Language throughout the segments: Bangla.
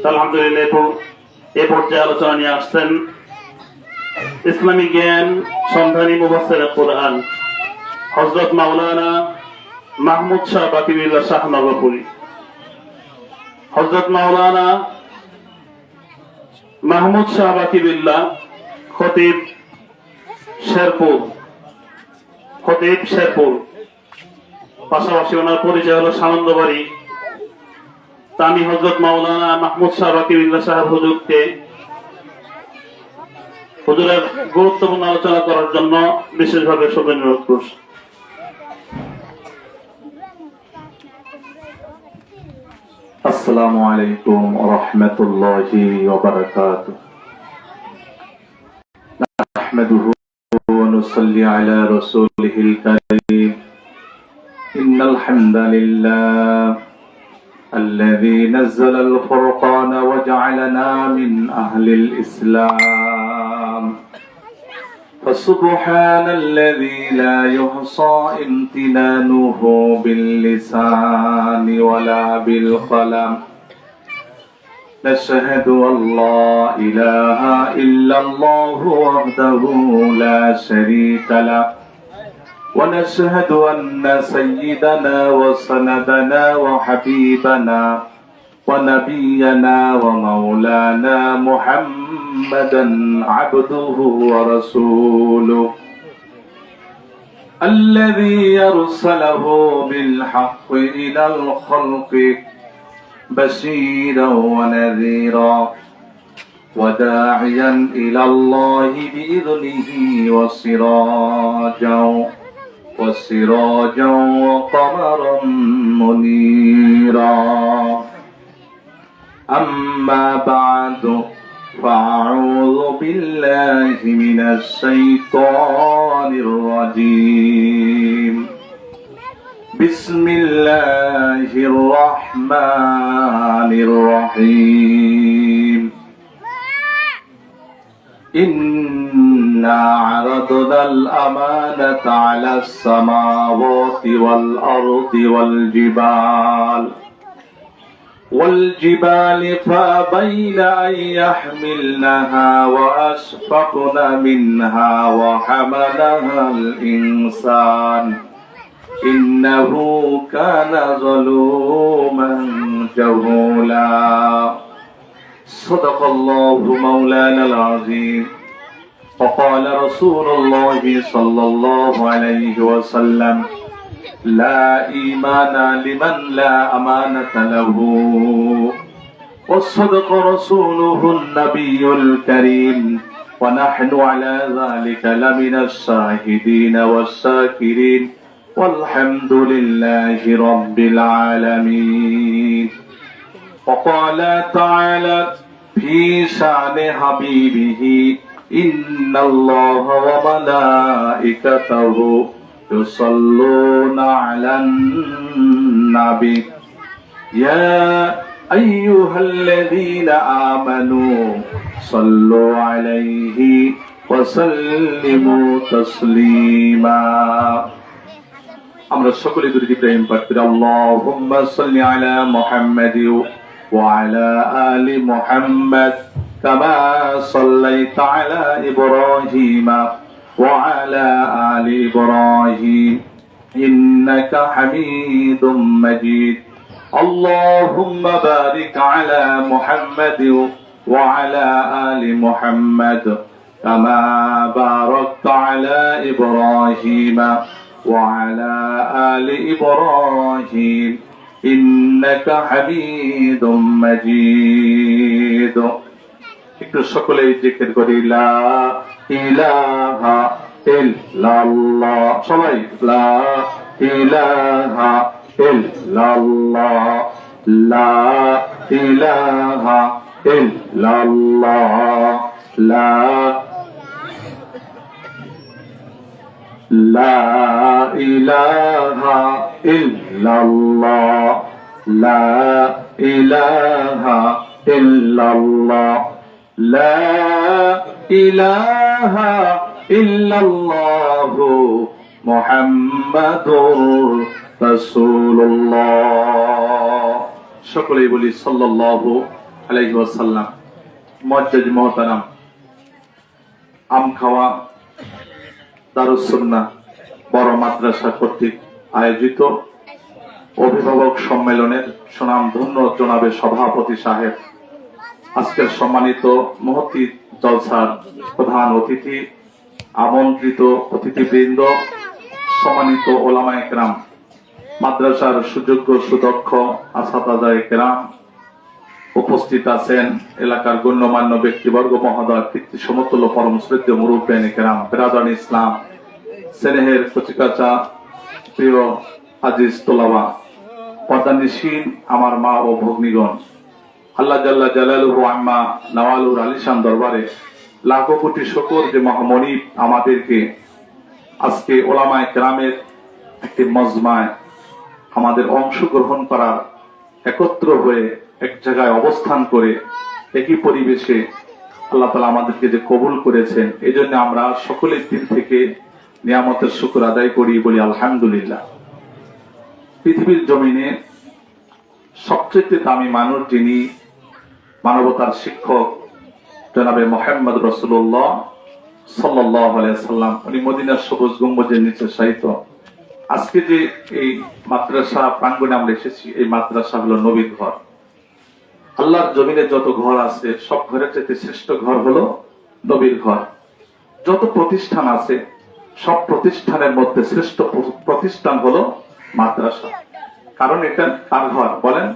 আলহামদুলিল্লাহ এই পর্যায়ে আলোচনা নিয়ে আসছেন ইসলামী জ্ঞান সন্ধানী মুফাসসির কোরআন হযরত মাওলানা মাহমুদ শাহ বাকিবিল্লাহ শাহ নগরপুরী। হযরত মাওলানা মাহমুদ শাহ বাকিবিল্লাহ খতিব শেরপুর, পাশাপাশি ওনার পরিচয় হলো সানন্দবাড়ি। আমি হযরত মাওলানা মাহমুদ শাহ বাকিবিল্লাহ সাহেব হুজুরের গুরুত্বপূর্ণ আলোচনা করার জন্য বিশেষভাবে অনুরোধ করছি। আসসালামু আলাইকুম ওয়া রাহমাতুল্লাহি ওয়া বারাকাতুহু। নাহমাদুহু ওয়া নুসাল্লি আলা রাসূলিহিল কারীম। ইন্নাল হামদালিল্লাহ الذي نزل الفرقان وجعلنا من أهل الإسلام فسبحان الذي لا يحصى امتنانه باللسان ولا بالقلم نشهد أن لا إله إلا الله وحده لا شريك له ونشهد أن سيدنا وسندنا وحبيبنا ونبينا ومولانا محمدا عبده ورسوله الذي يرسله بالحق إلى الخلق بشيرا ونذيرا وداعيا إلى الله بإذنه وسراجا وقمرا منيرا أما بعد فأعوذ بالله من الشيطان الرجيم بسم الله الرحمن الرحيم إنا عرضنا الأمانة على السماوات والأرض والجبال فأبين أن يحملنها وأشفقن منها وحملها الإنسان إنه كان ظلوما جهولا صدق الله مولانا العظيم وقال رسول الله صلى الله عليه وسلم لا إيمان لمن لا أمانة له وصدق رسوله النبي الكريم ونحن على ذلك لمن الشاهدين والشاكرين والحمد لله رب العالمين وقال تعالى في شأن حبيبه إن الله وملائكته يصلون على النبي يا أيها الذين آمنوا صلوا عليه وسلموا تسليما আমরা সকলে দুরূদ ইব্রাহিম পাঠ করি। আল্লাহুম্মা সাল্লি আলা মুহাম্মাদ ওয়া আলা আলি মুহাম্মাদ কামা সাল্লাইতা আলা ইব্রাহিম ওয়া আলা আলি ইব্রাহিম ইন্নাকা হামিদুম মাজিদ। আল্লাহুম্মা বারিক আলা মুহাম্মাদ ওয়া আলা আলি মুহাম্মাদ কামা বারাকতা আলা ইব্রাহিম وعلى آل إبراهيم إنك حميد مجيد। একটু সকলেই জিকির করি লা ইলাহা ইল্লাল্লাহ, সবাই লা ইলাহা ইল্লাল্লাহ, লা ইলাহা ইল্লাল্লাহ, লা لا إله إلا الله، لا إله إلا الله، لا إله إلا الله محمد رسول الله। সকলেই বলি সাল্লাল্লাহু আলাইহি ওয়াসাল্লাম। মুআজ্জাজ মুহতারাম, আমখাওয়া দারুস সুন্নাহ বড় মাদ্রাসা কর্তৃক আয়োজিত অভিভাবক সম্মেলনের সুনামধন্য জনাবে সভাপতি সাহেব, আজকের সম্মানিত মহতী জলসার প্রধান অতিথি, আমন্ত্রিত অতিথিবৃন্দ, সম্মানিত ওলামায়ে কেরাম, মাদ্রাসার সুযোগ্য সুদক্ষ আসাতাজায়ে কেরাম, উপস্থিত আছেন এলাকার গণ্যমান্য ব্যক্তিবর্গ মহোদয়, কীর্তি সমতুল্য পরম শ্রদ্ধেয় মুরব্বিয়ানে কেরাম, বিরাদরান ইসলাম, স্নেহের কচিকাচা প্রিয় আজিজ তোলাবা, পর্দানিশীন আমার মা ও ভগ্নীগণ, আল্লাহ জাল্লা জালালুহু আম্মা নওয়ালুর আলিশান দরবারে লাখো কোটি শুকর যে মহামনিব আমাদেরকে আজকে ওলামায়ে কেরামের একটি মজমায় আমাদের অংশগ্রহণ করার, একত্র হয়ে এক জায়গায় অবস্থান করে একই পরিবেশে আল্লাহ তাআলা আমাদেরকে যে কবুল করেছেন, এই জন্য আমরা সকলের দিন থেকে নিয়ামতের শুকর আদায় করি, বলি আলহামদুলিল্লাহ। পৃথিবীর জমিনে সবচেয়ে দামি মানুষ যিনি, মানবতার শিক্ষক জনাবে মুহাম্মদ রাসূলুল্লাহ সাল্লাল্লাহু আলাইহি ওয়াসাল্লাম, উনি মদিনার সবুজ গম্বুজের নিচে শায়িত। আজকে যে এই মাদ্রাসা প্রাঙ্গণে আমরা এসেছি, এই মাদ্রাসা হলো নবীর ঘর। আল্লাহর জমিনে যত ঘর আছে সব ঘরের চাইতে শ্রেষ্ঠ ঘর হলো নবীর ঘর। যত প্রতিষ্ঠান আছে সব প্রতিষ্ঠানের মধ্যে শ্রেষ্ঠ প্রতিষ্ঠান হলো মাদ্রাসা। কারণ এটা কার ঘর বলেন?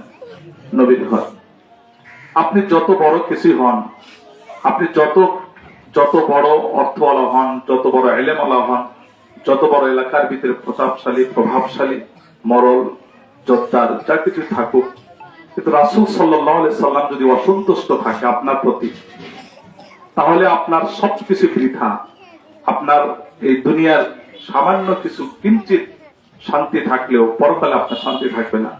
নবীর ঘর। আপনি যত বড় কিছু হন, আপনি যত বড় অর্থওয়ালা হন, যত বড় এলেমওয়ালা হন, যত বড় এলাকার ভিতরে প্রভাবশালী মরল যোদ্ধার যা কিছু থাকুক, কিন্তু রাসূল সাল্লাল্লাহু আলাইহি সাল্লাম যদি অসন্তুষ্ট থাকে আপনার প্রতি, তাহলে আপনার সবকিছু বৃথা। আপনার এই দুনিয়ার সামান্য কিছু কিঞ্চিত শান্তি থাকলেও পরকালে আপনার শান্তি থাকবে না।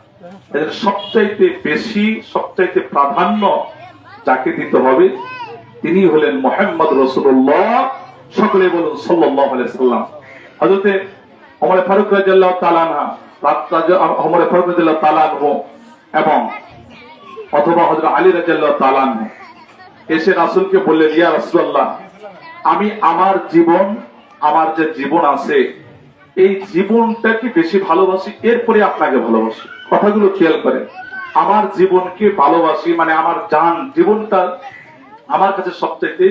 এদের সবচাইতে বেশি, সবচাইতে প্রাধান্য যাকে দিতে হবে তিনি হলেন মুহাম্মদ রাসূলুল্লাহ, সকলে বলুন সাল্লাল্লাহু আলাইহি সাল্লাম। হযরতে ওমর ফারুক রাদিয়াল্লাহু তাআলা আনহু এবং অথবা হযরত আলী রাদিয়াল্লাহু তাআলা আনহু এসে রাসূলকে বললেন, ইয়া রাসূলুল্লাহ, আমি আমার যে জীবন আছে এই জীবনটাকে বেশি ভালোবাসি, এরপরে আপনাকে ভালোবাসি। কথাগুলো খেয়াল করেন, আমার জীবনকে ভালোবাসি মানে আমার জীবনটা আমার কাছে সবথেকে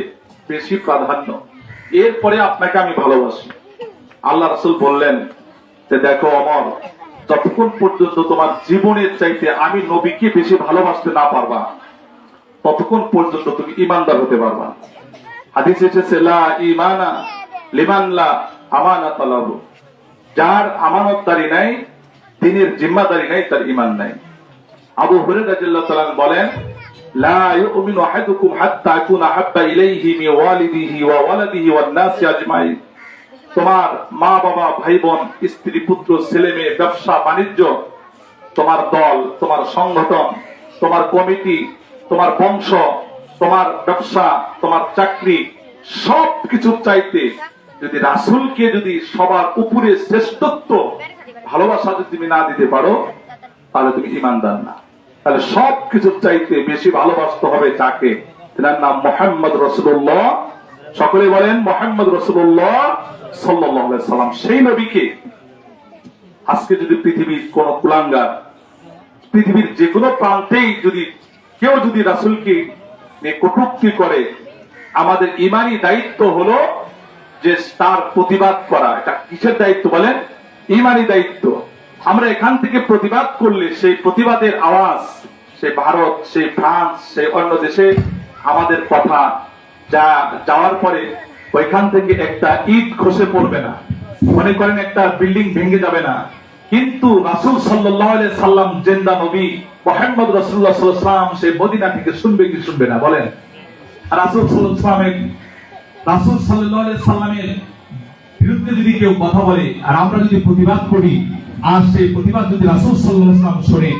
বেশি প্রাধান্য, এরপরে আপনাকে আমি ভালোবাসি। আল্লাহ রাসূল বললেন যে দেখো ওমর, যতক্ষণ পর্যন্ত তোমার জীবনের চাইতে আমি নবীকে বেশি ভালোবাসতে না পারবা, ততক্ষণ পর্যন্ত তুমি ঈমানদার হতে পারবা। হাদিসে এসেছে লা ঈমানা লিমান লা আমানাতা লাহু, যার আমানতদারি নাই, দ্বীনের জিম্মাদারি নাই, তার ঈমান নাই। আবু হুরায়রা রাদিয়াল্লাহু তাআলা বলেন, লা ইউমিনু আহাদুকুম হাত্তা আকুনা হাব্বা ইলাইহি মিন ওয়ালিদিহি ওয়া ওয়ালাদিহি ওয়ান নাসি আজমাইন। তোমার মা বাবা, ভাই বোন, স্ত্রী পুত্র, ছেলে মেয়ে, ব্যবসা বাণিজ্য, তোমার দল, তোমার সংগঠন, তোমার কমিটি, তোমার বংশ, তোমার ব্যবসা, তোমার চাকরি, সবকিছুর চাইতে যদি রাসূলকে যদি সবার উপরে শ্রেষ্ঠত্ব ভালোবাসা যদি তুমি না দিতে পারো, তাহলে তুমি ঈমানদার না। তাহলে সবকিছুর চাইতে বেশি ভালোবাসতে হবে যাকে, তার নাম মুহাম্মদ রাসূলুল্লাহ। সকলে বলেন মুহাম্মদ রাসূলুল্লাহ সাল্লাল্লাহু আলাইহি সাল্লাম। সেই নবীকে আজকে যদি পৃথিবীর কোন কুলাঙ্গার, পৃথিবীর যে কোনো প্রান্তেই কেউ যদি রাসূলকে নিয়ে কটূক্তি করে, আমাদের ঈমানি দায়িত্ব হলো যে তার প্রতিবাদ করা। এটা কিসের দায়িত্ব বলেন? ঈমানি দায়িত্ব। আমরা এখান থেকে প্রতিবাদ করলে সেই প্রতিবাদের আওয়াজ সেই ভারত, সেই ফ্রান্স, সেই অন্য দেশে আমাদের কথা যাওয়ার পরে ওইখান থেকে একটা ইট খসে পড়বে না, মনে করেন একটা বিল্ডিং ভেঙে যাবে না। কিন্তু রাসূল সাল্লাল্লাহু আলাইহি সাল্লাম জিন্দা নবী মুহাম্মদ রাসূলুল্লাহ সাল্লাল্লাহু আলাইহি সাল্লাম সেই মদিনা থেকে শুনবে কি শুনবে না বলেন? রাসূল সাল্লাল্লাহু আলাইহি সাল্লামের বিরুদ্ধে যদি কেউ কথা বলে আর আমরা যদি প্রতিবাদ করি, আর সেই প্রতিবাদ যদি রাসূল সাল্লাল্লাহু আলাইহি সাল্লাম শুনে,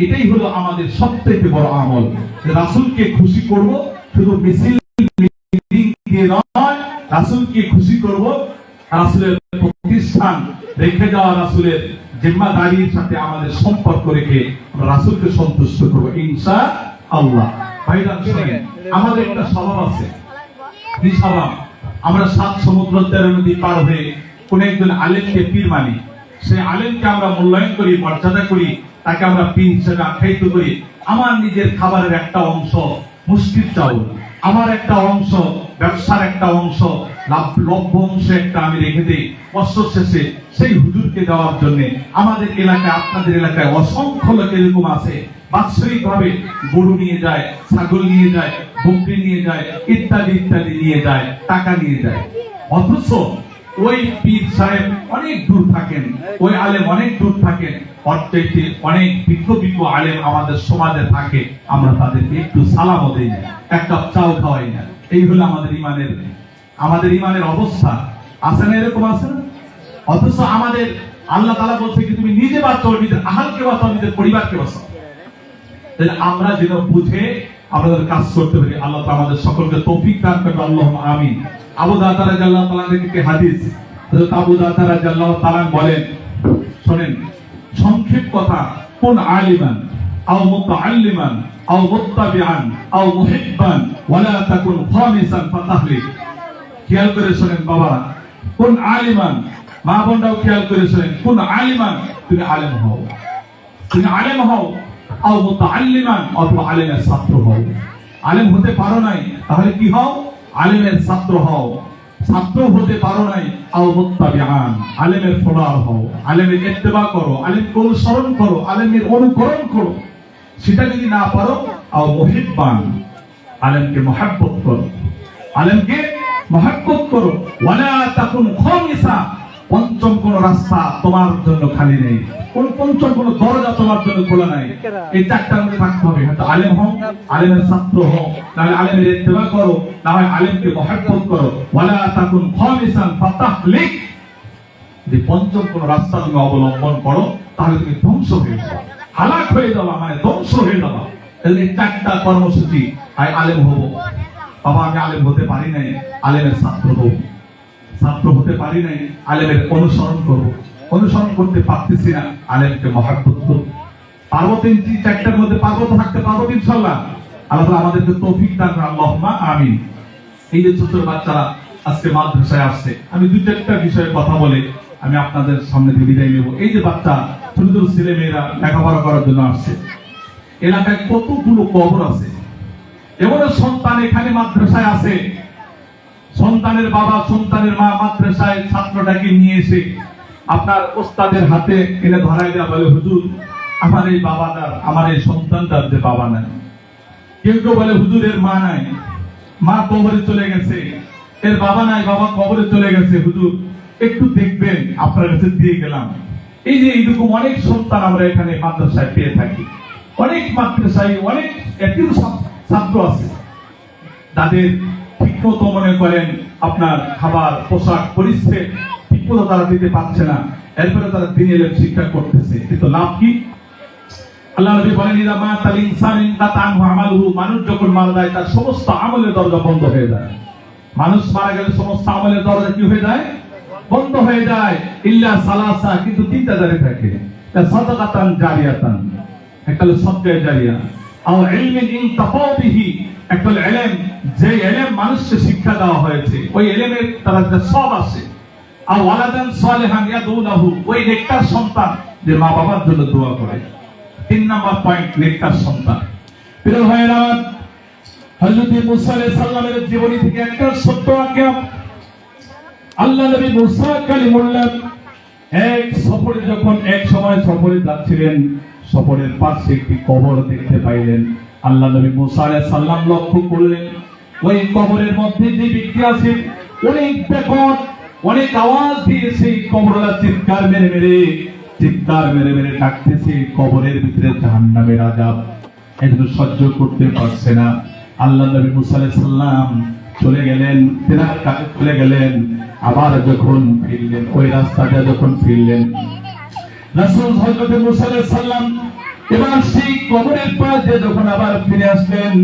এটাই হলো আমাদের সবথেকে বড় আমল। রাসূলকে খুশি করব, শুধু মিছিল মিটিং দিয়ে নয়, রাসূলকে খুশি করব, রাসূলের প্রতিষ্ঠান রেখে যাওয়া, রাসূলের জিম্মাদারির সাথে আমাদের সম্পর্ক রেখে আমরা রাসূলকে সন্তুষ্ট করব ইনশাআল্লাহ। ভাইজান শুনেন, আমাদের একটা স্বভাব আছে, কি স্বভাব? আমরা 7 সমুদ্র 13 নদী পার হয়ে কোন একজন আলেমকে পীর মানি, সেই আলেমকে আমরা মূল্যায়ন করি, মর্যাদা করি, তাকে আমরা পীর হিসেবে আখ্যায়িত করি। আমার নিজের খাবারের একটা অংশ মুষ্টির চাউল, আমার একটা অংশ ব্যবসার একটা অংশ লভ্য অংশ একটা আমি রেখে দিই বছর শেষে সেই হুজুরকে দেওয়ার জন্য। আমাদের এলাকায়, আপনাদের এলাকায় অসংখ্য লোক এরকম আছে, বাৎসরিক ভাবে গরু নিয়ে যায়, ছাগল নিয়ে যায়, বকরি নিয়ে যায়, ইত্যাদি ইত্যাদি নিয়ে যায়, টাকা নিয়ে যায়। অথচ ওই পীর সাহেব অনেক দূর থাকেন, ওই আলেম অনেক দূর থাকেন, অর্থে অনেক বিজ্ঞ আলেম আমাদের সমাজে থাকে, আমরা তাদেরকে একটু সালামও দেই না, এক কাপ চাও খাওয়াই না। এই হলো আমাদের ইমানের অবস্থা। আছে না, এরকম আছে না? অথচ আমাদের আল্লাহ তাআলা বলছে কি তুমি নিজে বাঁচো, নিজের আহালকে বাঁচাও, নিজের পরিবারকে বাঁচাও। তাহলে আমরা যেন বুঝে আমাদের কাজ করতে পারি। আল্লাহ তাআলা আমাদের সকলকে তৌফিক দান করুন, আল্লাহুম্মা আমিন। আবু দারদা রাদিয়াল্লাহু তাআলা থেকে হাদিস, হযরত আবু দারদা রাদিয়াল্লাহু তাআলা বলেন, শুনেন, সংক্ষেপ কথা, কুন আলিমান আও মুতাআল্লিমান আও মুত্তাবিআন আও মুহিব্বান ওয়ালা তাকুন খামিসান ফাতাহলিক। খেয়াল করে শুনেন বাবা, কুন আলিমান, মা বোনরাও খেয়াল করে শুনেন, কুন আলিমান, তুমি আলেম হও, তুমি আলেম হও, আও মুতাআল্লিমান, অথবা আলেমের ছাত্র হও। আলেম হতে পারো নাই, তাহলে কি হও? আলেমের ছাত্র হও। ছাত্র হতে পারো নাই, আও মুত্তাবিআন, আলেমের ফলোয়ার হও, আলেমের ইত্তেবা করো, আলেমকে অনুসরণ করো, আলেমের অনুকরণ করো। সেটা যদি না পারো, আও মুহিব্বান, আলেমকে মহব্বত করো, আলেমকে মহব্বত করো। ওয়ালা তাকুন খামিসা, পঞ্চম কোন রাস্তা তোমার জন্য খালি নেই, পঞ্চম কোন দরজা তোমার জন্য খোলা নাই। এই চারটার মধ্যে থাকতে হবে। হয়তো আলেম হও, আলেমের ছাত্র হও, নাহলে আলেমের ইত্তেবা করো, না হয় আলেমকে মহব্বত করো। ওয়ালা তাকুন খামিসান ফাতাহলিক, যে পঞ্চম কোন রাস্তা তুমি অবলম্বন করো, তাহলে তুমি ধ্বংস হয়ে যাবে, হালাক হয়ে যাবা, মানে ধ্বংস হয়ে যাবা। তাহলে এই চারটা কর্মসূচি, আলেম হব, বাবা আমি আলেম হতে পারি নাই, আলেমের ছাত্র হব, ছাত্র হতে পারি নাই, আলেমের অনুসরণ করবো, অনুসরণ করতে পারতেছি না, আলেমকে মহব্বত করবো। পারবো, 3-4টার মধ্যে পারবো, তো থাকতে পারবো ইনশাআল্লাহ। আল্লাহ তাআলা আমাদেরকে তৌফিক দান করুন, আল্লাহুম্মা আমিন। এই যে ছোট বাচ্চারা আজকে মাদ্রাসায় আসছে, আমি 2-4টা বিষয়ে কথা বলে আমি আপনাদের সামনে থেকে বিদায় নেব। এই যে বাচ্চা, ছোট ছোট ছেলে মেয়েরা লেখাপড়া করার জন্য আসছে, এলাকায় কতগুলো কবর আছে, এমন সন্তান এখানে মাদ্রাসায় আছে, সন্তানের বাবা, সন্তানের মা মাদ্রাসায় ছাত্রটাকে নিয়ে এসে আপনার ওস্তাদের হাতে এনে ধরাই দেওয়া, বলে হুজুর আমার এই বাবাটার, আমার এই সন্তানটার যে বাবা নাই। কেউ কেউ বলে হুজুরের মা নাই, মা কবরে চলে গেছে, এর বাবা নাই, বাবা কবরে চলে গেছে, হুজুর একটু দেখবেন, আপনার কাছে দিয়ে গেলাম। এই যে এইরকম অনেক সন্তান আমরা এখানে মাদ্রাসায় পেয়ে থাকি। অনেক মাদ্রাসায় অনেক এতিম ছাত্র আছে, তাদের ঠিকমতো মনে করেন আপনার খাবার, পোশাক, পরিচ্ছদ ঠিকমতো তারা দিতে পারছে না, এরপরে তারা দিন এলেম শিক্ষা করতেছে, কিন্তু লাভ কি? আল্লাহ নবী বলেন, ইযা মাতাল ইনসান ইনকাতা আনহু আমালুহু, মানুষ যখন মারা যায় তার সমস্ত আমলের দরজা বন্ধ হয়ে যায়। মানুষ মারা গেলে সমস্ত আমলের দরজা কি হয়ে যায়? বন্ধ হয়ে যায়। ইল্লা সালাসা, কিন্তু 3টা জারি থাকে, সাদাকাতান জারিয়াতান, একটা হলো সদকায়ে জারিয়া, আও ইলমিন ইনতাফাউ বিহি, একটা হলো ইলম, যে ইলম মানুষকে শিক্ষা দেওয়া হয়েছে, ওই ইলমের তার একটা সওয়াব আছে, আও ওয়ালাদান সালিহান ইয়াদউ লাহু, ওই নেককার সন্তান যে মা বাবার জন্য দোয়া করে। 3 নাম্বার পয়েন্ট, নেককার সন্তান। প্রিয় ভাইরা, হযরত মুসা আলাইহিস সালামের জীবনী থেকে একটা সত্য আজ্ঞা, আল্লাহ নবী মুসা কালিমুল্লাহ এক সময় সফরে যাচ্ছিলেন, সফরের পাশে একটি কবর দেখতে পাইলেন। আল্লাহ নবী মুসা আলাইহিস সালাম লক্ষ্য করলেন, ওই কবরের মধ্যে যে ব্যক্তি আছে অনেক বেকট, অনেক আওয়াজ দিয়ে সেই কবরওয়ালা চিৎকার মেরে মেরে ডাকতেছে, কবরের ভিতরে জাহান্নামের আযাব, এগুলো সহ্য করতে পারছে না। আল্লাহ নবী মুসা আলাইহিস সালাম চলে গেলেন, তেনার কাছে চলে গেলেন। আবার যখন ফিরলেন, ওই রাস্তাটা যখন ফিরলেন, রাসূল হযরত মুসা আলাইহিস সালাম এবার সেই কবরের পাশে যখন আবার ফিরে আসলেন,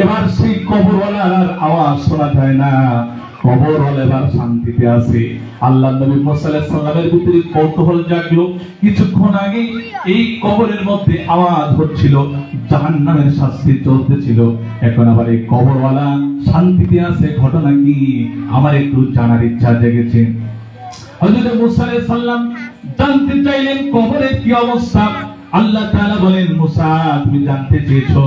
এবার সেই কবরওয়ালার আওয়াজ শোনা যায় না, কবর হল এবার শান্তিতে আছে। আল্লাহ নবী মুসা আলাইহিস সালামের ভিতরে কৌতূহল জাগলো। কিছুক্ষণ আগে এই কবরের মধ্যে আওয়াজ হচ্ছিল, জাহান্নামের শাস্তি চলতেছিল, এখন আবার এই কবরওয়ালা শান্তিতে আছে, ঘটনা কি আমার একটু জানার ইচ্ছা জেগেছে। হযরত মুসা আলাইহিস সালাম জানতে চাইলেন কবরের কি অবস্থা। আল্লাহ তাআলা বলেন, মুসা তুমি জানতে চেয়েছো,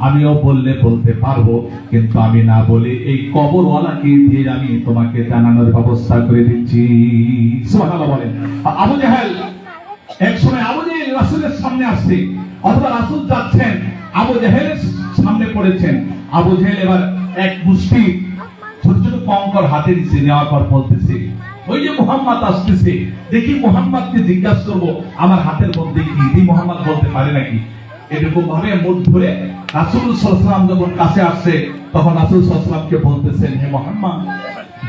আমিও বললে বলতে পারবো, কিন্তু আমি না বলে এই কবরওয়ালাকে দিয়ে আমি তোমাকে জানানোর ব্যবস্থা করে দিচ্ছি। সুবহানাল্লাহ বলেন। আবু জাহেল এক সময় আবু জাহেল রাসূলের সামনে আসছে, অথবা রাসূল যাচ্ছেন, আবু জাহেলের সামনে পড়েছেন। আবু জাহেল এবার এক মুষ্টি ছোট ছোট কঙ্কর হাতে নিচে নেওয়ার পর বলতেছে, ওই যে মুহাম্মদ আসতেছে, দেখি মুহাম্মদকে জিজ্ঞাসা করবো আমার হাতের মধ্যে কি, দি মুহাম্মদ বলতে পারে নাকি। এরকম ভাবে মুখ ধরে রাসূল সাল্লাল্লাহু আলাইহি ওয়াসাল্লাম যখন কাছে আসছে, তখন রাসূল সাল্লাল্লাহু আলাইহি ওয়াসাল্লামকে বলতেছেন, হে মুহাম্মদ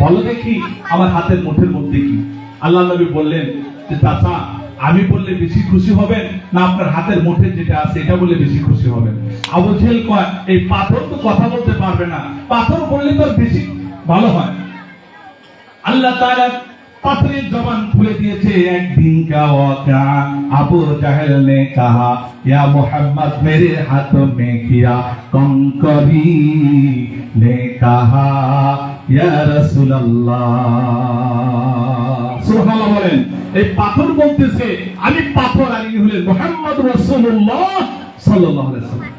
বলো দেখি আমার হাতের মুঠের মধ্যে কি। আল্লাহ নবী বললেন যে চাচা, আমি বললে বেশি খুশি হবেন না আপনার হাতের মুঠে যেটা আছে এটা বললে বেশি খুশি হবেন? আবু জেহেল কয়, এই পাথর তো কথা বলতে পারবে না, পাথর বললে তো বেশি ভালো হয়। আল্লাহ তাআলা পাথরের জবান খুলে দিয়েছে। একদিন কা ওয়াকা, আবু জাহেল ने कहा या मोहम्मद मेरे हाथों में किया, कंकरी ने कहा या रसूल अल्लाह। সুবহানাল্লাহ বলেন। এই পাথর বলতেছে আমি পাথর, আর ইনি হলেন মুহাম্মদ রাসূলুল্লাহ সাল্লাল্লাহু আলাইহি ওয়াসাল্লাম।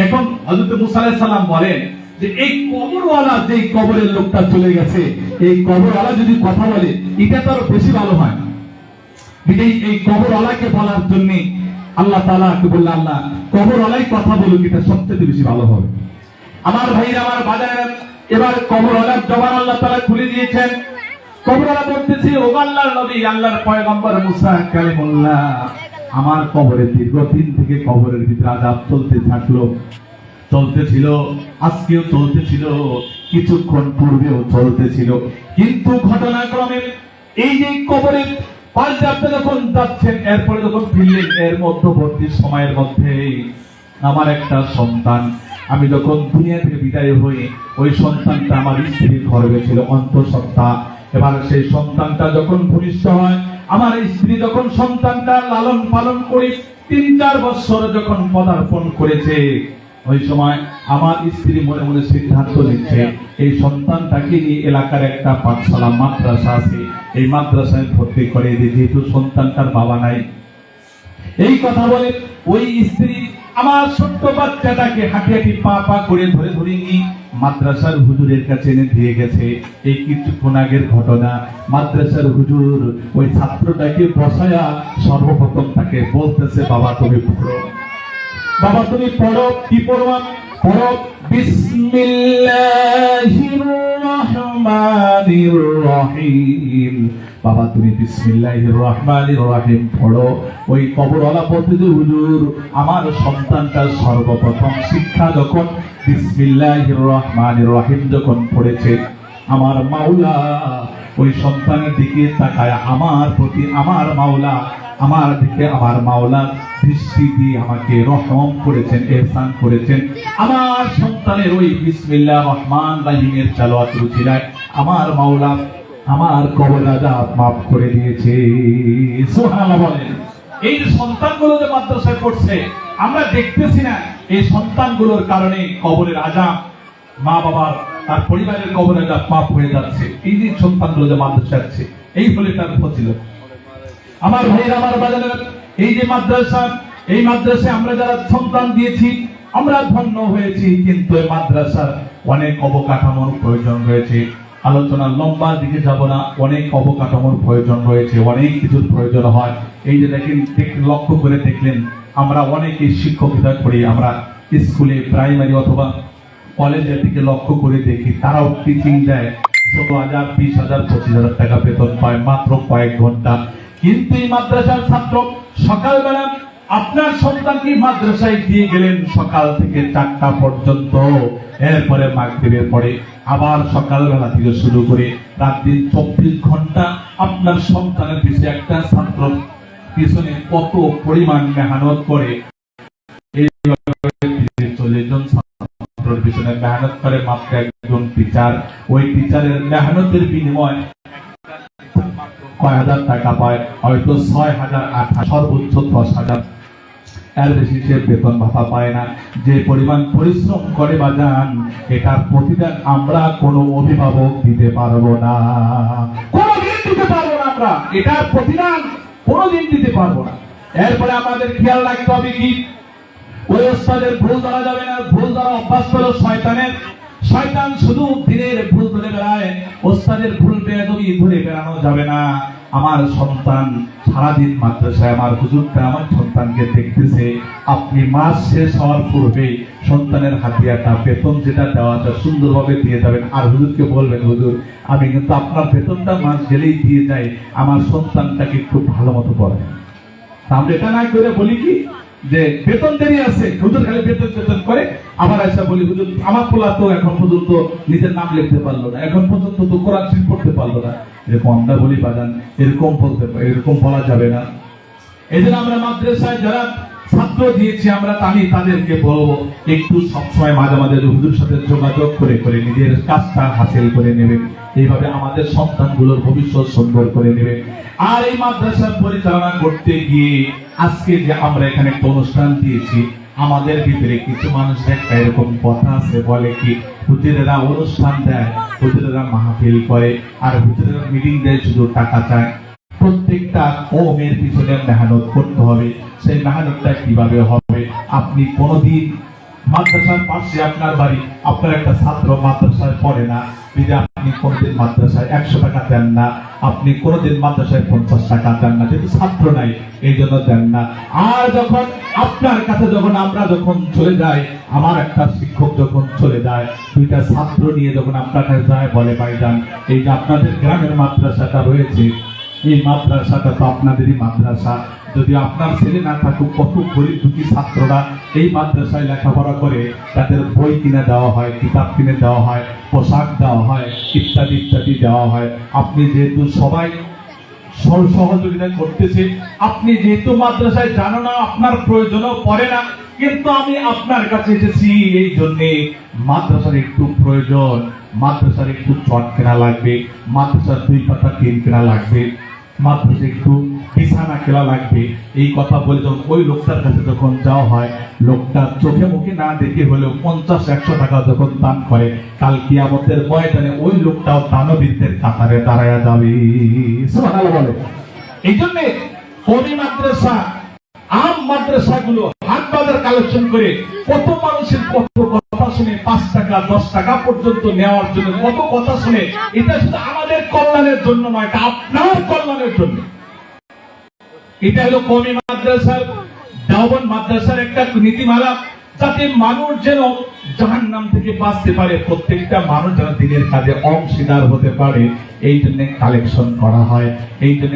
এখন হযরত মুসা আলাইহিস সালাম বলেন যে এই কবরওয়ালা, যে কবরের লোকটা চলে গেছে, এই কবরওয়ালা যদি কথা বলে এটা তো আরো বেশি ভালো হয়। এই কবরওয়ালাকে বলার জন্য আল্লাহ তাআলাকে বললেন, আল্লাহ কবরওয়ালাই কথা বলুক, এটা সবচেয়ে বেশি ভালো হবে। আমার ভাইরা, আমার বাজার, এবার কবরওয়ালার জবান আল্লাহ তাআলা খুলে দিয়েছেন। কবরওয়ালা বলতেছে, ও আল্লাহর নবী, আল্লাহর পয়গম্বর মুসা কালিমুল্লাহ, আমার কবরে দীর্ঘদিন থেকে কবরের ভিতরে আযাব চলতে থাকলো, চলতেছিল, আজকেও চলতেছিল, কিছুক্ষণ পূর্বেও চলতেছিল, কিন্তু ঘটনাক্রমে এই যে কবরের পাশে আপনি যখন যাচ্ছেন, এরপরে যখন ফিরলেন, এর মধ্যবর্তী সময়ের মধ্যে আমার একটা সন্তান, আমি যখন দুনিয়া থেকে বিদায় হই, ওই সন্তানটা আমার স্ত্রীর গর্ভে ছিল, অন্তঃসত্ত্বা। এবার সেই সন্তানটা যখন ভূমিষ্ঠ হয়, আমার স্ত্রী যখন সন্তানটা লালন পালন করে ৩-৪ বছর যখন পদার্পণ করেছে, ওই সময় আমার স্ত্রী মনে মনে সিদ্ধান্ত নিচ্ছে এই সন্তানটাকে নিয়ে এলাকার একটা পাঠশালা, মাদ্রাসা আছে, এই মাদ্রাসায় ভর্তি করে দিই, যেহেতু সন্তানটার বাবা নাই। এই কথা বলে ওই স্ত্রী আমার ছোট্ট বাচ্চাটাকে হাঁটি হাঁটি পা পা করে ধরে ধরে নিয়ে মাদ্রাসার হুজুরের কাছে এনে দিয়ে গেছে। এই কিছুক্ষণ আগের ঘটনা। মাদ্রাসার হুজুর ওই ছাত্রটাকে বসায়া সর্বপ্রথম তাকে বলতেছে, বাবা তুমি পড়ো, বাবা তুমি পড়ো। কি পড়বা? পড়ো বিসমিল্লাহির রহমানির রহিম। বাবা তুমি বিসমিল্লাহির রহমানির রহিম পড়ো। ওই কবরওয়ালা বলতেছে, হুজুর আমার সন্তানটা সর্বপ্রথম শিক্ষা যখন বিসমিল্লাহির রহমানির রহিম যখন পড়েছে, আমার মাওলা ওই সন্তানের দিকে তাকায় আমার প্রতি, আমার মাওলা আমার দিকে, আমার মাওলা দৃষ্টি দিয়ে আমাকে রহম করেছেন, ইহসান করেছেন। আমার সন্তানের ওই বিসমিল্লাহির রহমানির রহিমের তেলাওয়াত রুচিলায় আমার মাওলা আমার কবর আযাব মাফ করে দিয়েছে। সুবহানাল্লাহ বলেন। এই যে সন্তানগুলো যে মাদ্রাসায় পড়ছে, আমরা দেখতেছি না এই সন্তানগুলোর কারণে কবরের আযাব, মা বাবার তার পরিবারের কবরের আযাব মাফ হয়ে যাচ্ছে। এই যে সন্তানগুলো যে মাদ্রাসায় আছে, এই হলে তার ফজিলত। আমার ভাইরা, আমার বাজারের এই যে মাদ্রাসা, এই মাদ্রাসায় আমরা যারা সন্তান দিয়েছি আমরা ধন্য হয়েছি, কিন্তু এই মাদ্রাসার অনেক অবকাঠামোর প্রয়োজন রয়েছে। আলোচনার লম্বা দিকে যাব না, অনেক অবকাঠামোর প্রয়োজন রয়েছে, অনেক কিছুর প্রয়োজন হয়। এই যে দেখেন, লক্ষ্য করে দেখলেন আমরা অনেকেই শিক্ষকতা করি, আমরা স্কুলে প্রাইমারি অথবা কলেজের দিকে লক্ষ্য করে দেখি, তারাও টিচিং দেয় ১৬,০০০, ২০,০০০, ২৫,০০০ টাকা বেতন পায় মাত্র কয়েক ঘন্টা। কিন্তু এই মাদ্রাসার ছাত্র সকালবেলা আপনার সন্তানকে মাদ্রাসায় দিয়ে গেলেন সকাল থেকে ৪টা পর্যন্ত, এরপরে মাগরিবের পরে আবার সকালবেলা থেকে শুরু করে রাত দিন ২৪ ঘন্টা আপনার সন্তানের পিছনে একটা ছাত্র পিছনে কত পরিমাণ মেহনত করে, এই ৪০ জন ছাত্রের পিছনে পিছনে মেহনত করে মাত্র একজন টিচার, ওই টিচারের মেহনতের বিনিময় কয় হাজার টাকা পায়, হয়তো 6,000, 8,000, সর্বোচ্চ 10,000, এর বেশি সে বেতন ভাতা পায় না। যে পরিমাণ পরিশ্রম করে বাজান, এটার প্রতিদান আমরা কোনো অভিভাবক দিতে পারবো না, কোনোদিন দিতে পারবো না। আমরা এটার প্রতিদান কোনোদিন দিতে পারবো না। এরপরে আমাদের খেয়াল রাখতে হবে কি, ওই ওস্তাদের ভুল ধরা যাবে না। ভুল ধরা অভ্যাস হলো শয়তানের। শয়তান শুধু দিনের ভুল ধরে বেড়ায়, ওস্তাদের ভুল বেয়াদবি ধরে বেড়ানো যাবে না। আমার সন্তান সারাদিন মাদ্রাসায়, আমার হুজুরটা আমার সন্তানকে দেখতেছে, আপনি মাস শেষ হওয়ার পূর্বে সন্তানের হাতে একটা বেতন যেটা দেওয়াটা সুন্দরভাবে দিয়ে যাবেন। আর হুজুরকে বলবেন, হুজুর আমি কিন্তু আপনার বেতনটা মাস গেলেই দিয়ে যাই, আমার সন্তানটাকে একটু ভালো মতো পড়াবেন। আমরা এটা না করে বলি কি যে বেতন দেরি আছে, হুজুর খালি বেতন বেতন করে, আবার এসে বলি হুজুর আমার পোলা তো এখন পর্যন্ত নিজের নাম লিখতে পারলো না, এখন পর্যন্ত তো কোরআন শরীফ পড়তে পারলো না। এরকম আমরা বলি বাজান, এরকম বলা যাবে না। এই জন্য আমরা মাদ্রাসায় যারা ছাত্র দিয়েছি আমরা তাদেরকে বলবো একটু সবসময় মাঝে মাঝে হুজুর সাথে যোগাযোগ করে করে নিজের কাজটা হাসিল করে নেবেন। এইভাবে আমাদের সন্তানগুলোর ভবিষ্যৎ সুন্দর করে নেবেন। আর এই মাদ্রাসা পরিচালনা করতে গিয়ে আজকে যে আমরা এখানে একটা অনুষ্ঠান দিয়েছি, আমাদের ভিতরে কিছু মানুষ একটা এরকম কথা আছে, বলে কি হুজুরেরা অনুষ্ঠান দেয়, হুজুরেরা মাহফিল করে, আর হুজুরেরা মিটিং দেয়, শুধু টাকা চায়। প্রত্যেকটা কওমের পিছনে মেহনত করতে হবে। সেই মেহনতটা কিভাবে হবে? আপনি কোনদিন মাদ্রাসার পাশে আপনার বাড়ি, আপনার একটা ছাত্র মাদ্রাসায় পড়ে না, যদি আপনি কোনদিন মাদ্রাসায় 100 টাকা দেন না, আপনি কোনদিন মাদ্রাসায় 50 টাকা দেন না, যেহেতু ছাত্র নাই এই জন্য দেন না। আর যখন আপনার কাছে আমরা যখন চলে যাই, আমার একটা শিক্ষক যখন চলে যায়, 2টা ছাত্র নিয়ে যখন আপনার কাছে যায়, বলে ভাইজান এই যে আপনাদের গ্রামের মাদ্রাসাটা রয়েছে, এই মাদ্রাসাটা তো আপনাদেরই মাদ্রাসা, যদি আপনার ছেলে না থাকুক, কত গরিব দুঃখী ছাত্ররা এই মাদ্রাসায় লেখাপড়া করে, তাদের বই কিনে দেওয়া হয়, কিতাব কিনে দেওয়া হয়, পোশাক দেওয়া হয়, ইত্যাদি ইত্যাদি দেওয়া হয়। আপনি যেহেতু সবাই সহযোগিতা করতেছে, আপনি যেহেতু মাদ্রাসায় জানো না, আপনার প্রয়োজনও পড়ে না, কিন্তু আমি আপনার কাছে এসেছি এই জন্যে মাদ্রাসার একটু প্রয়োজন, মাদ্রাসার একটু চট কেনা লাগবে, মাদ্রাসার 2 পাতা টিন কেনা লাগবে, মাদ্রাসা একটু বিছানা খেলা লাগবে। এই কথা বলে যখন ওই লোকটার কাছে যখন যাওয়া হয়, লোকটা চোখে মুখে না দেখে হলেও 50-100 টাকা যখন দান করে, কাল কিয়ামতের ময়দানে ওই লোকটাও দানবীরদের কাতারে দাঁড়ায়া যাবে। সুবহানাল্লাহ বলে। এই জন্য কওমি মাদ্রাসা, আম মাদ্রাসাগুলো হাট বাজার কালেকশন করে কত মানুষের কত কথা শুনে, 5 টাকা 10 টাকা পর্যন্ত নেওয়ার জন্য কত কথা শুনে। এটা শুধু আমাদের কল্যাণের জন্য নয়, এটা আপনার কল্যাণের জন্য। এটা হলো কওমি মাদ্রাসার, দেওবন্দ মাদ্রাসার একটা নীতিমালা, যাতে মানুষ যেন জাহান্নাম থেকে বাঁচতে পারে, প্রত্যেকটা মানুষ যেন দিনের কাজে অংশীদার হতে পারে, এই জন্য কালেকশন করা হয়। এই জন্য